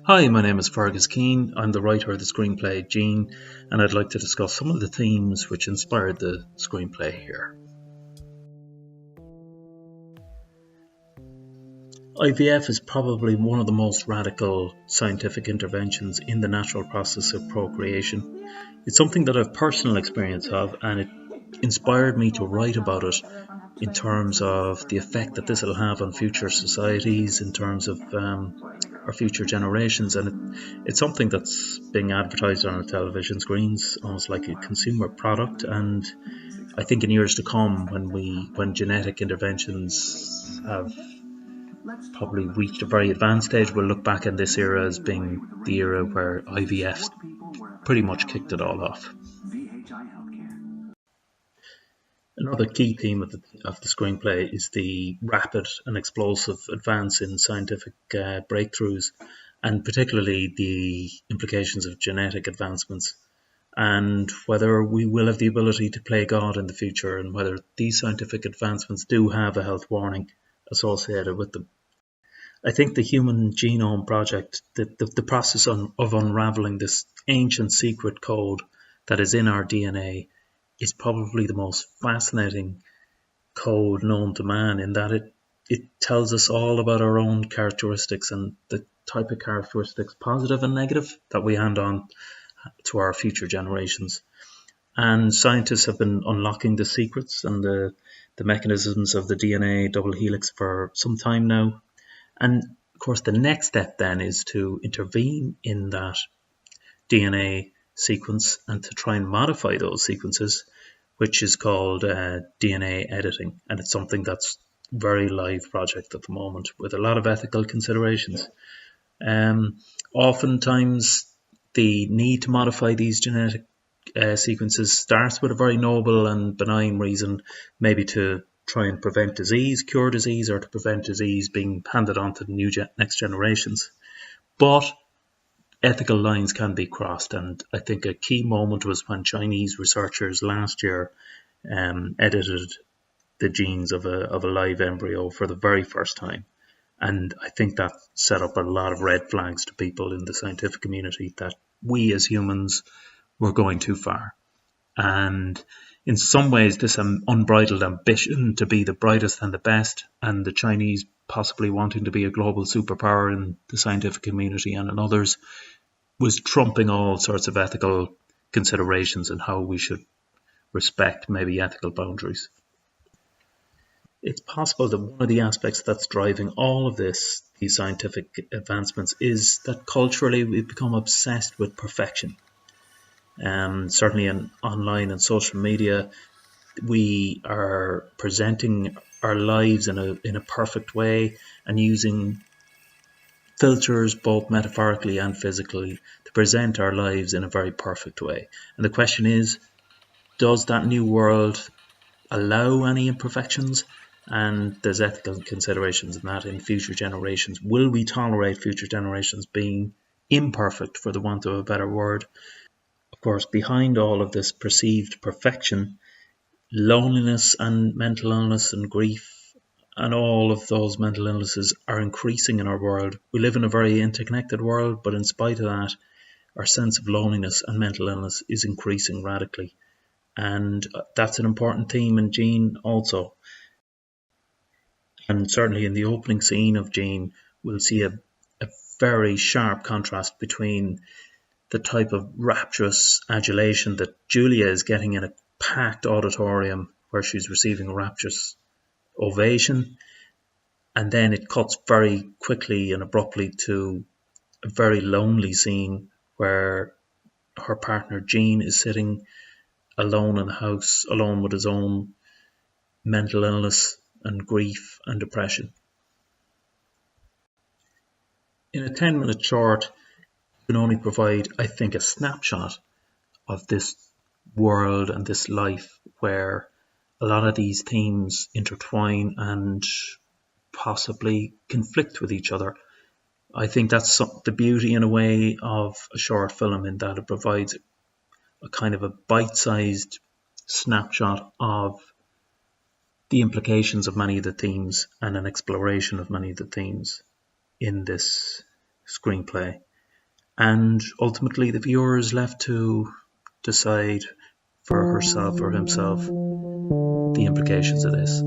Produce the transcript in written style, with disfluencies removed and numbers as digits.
Hi, my name is Fergus Keane. I'm the writer of the screenplay Gene, and I'd like to discuss some of the themes which inspired the screenplay here. IVF is probably one of the most radical scientific interventions in the natural process of procreation. It's something that I've personal experience of, and it inspired me to write about it in terms of the effect that this will have on future societies, in terms of our future generations, and it's something that's being advertised on our television screens almost like a consumer product. And I think in years to come, when genetic interventions have probably reached a very advanced stage, we'll look back in this era as being the era where IVF pretty much kicked it all off. Another key theme of the screenplay is the rapid and explosive advance in scientific breakthroughs, and particularly the implications of genetic advancements, and whether we will have the ability to play God in the future, and whether these scientific advancements do have a health warning associated with them. I think the Human Genome Project, the process of unraveling this ancient secret code that is in our DNA, is probably the most fascinating code known to man, in that it tells us all about our own characteristics and the type of characteristics, positive and negative, that we hand on to our future generations. And scientists have been unlocking the secrets and the mechanisms of the DNA double helix for some time now. And of course, the next step then is to intervene in that DNA sequence and to try and modify those sequences, which is called DNA editing. And it's something that's a very live project at the moment with a lot of ethical considerations. Oftentimes, the need to modify these genetic sequences starts with a very noble and benign reason, maybe to try and prevent disease, cure disease, or to prevent disease being handed on to the next generations. But ethical lines can be crossed, and I think a key moment was when Chinese researchers last year edited the genes of a live embryo for the very first time. And I think that set up a lot of red flags to people in the scientific community that we as humans were going too far. And in some ways, this unbridled ambition to be the brightest and the best, and the Chinese possibly wanting to be a global superpower in the scientific community and in others, was trumping all sorts of ethical considerations and how we should respect maybe ethical boundaries. It's possible that one of the aspects that's driving all of these scientific advancements, is that culturally we've become obsessed with perfection. Certainly online and social media, we are presenting our lives in a perfect way and using filters, both metaphorically and physically, to present our lives in a very perfect way. And the question is, does that new world allow any imperfections? And there's ethical considerations in that in future generations. Will we tolerate future generations being imperfect, for the want of a better word? Of course, behind all of this perceived perfection, loneliness and mental illness and grief and all of those mental illnesses are increasing in our world. We live in a very interconnected world, but in spite of that, our sense of loneliness and mental illness is increasing radically. And that's an important theme in Gene also. And certainly in the opening scene of Gene, we'll see a very sharp contrast between the type of rapturous adulation that Julia is getting in a packed auditorium where she's receiving a rapturous ovation, and then it cuts very quickly and abruptly to a very lonely scene where her partner Gene is sitting alone in the house, alone with his own mental illness and grief and depression. In a 10-minute short, you can only provide, I think, a snapshot of this world and this life where a lot of these themes intertwine and possibly conflict with each other. I think that's the beauty, in a way, of a short film, in that it provides a kind of a bite-sized snapshot of the implications of many of the themes and an exploration of many of the themes in this screenplay. and ultimately the viewer is left to decide for herself or himself the implications of this.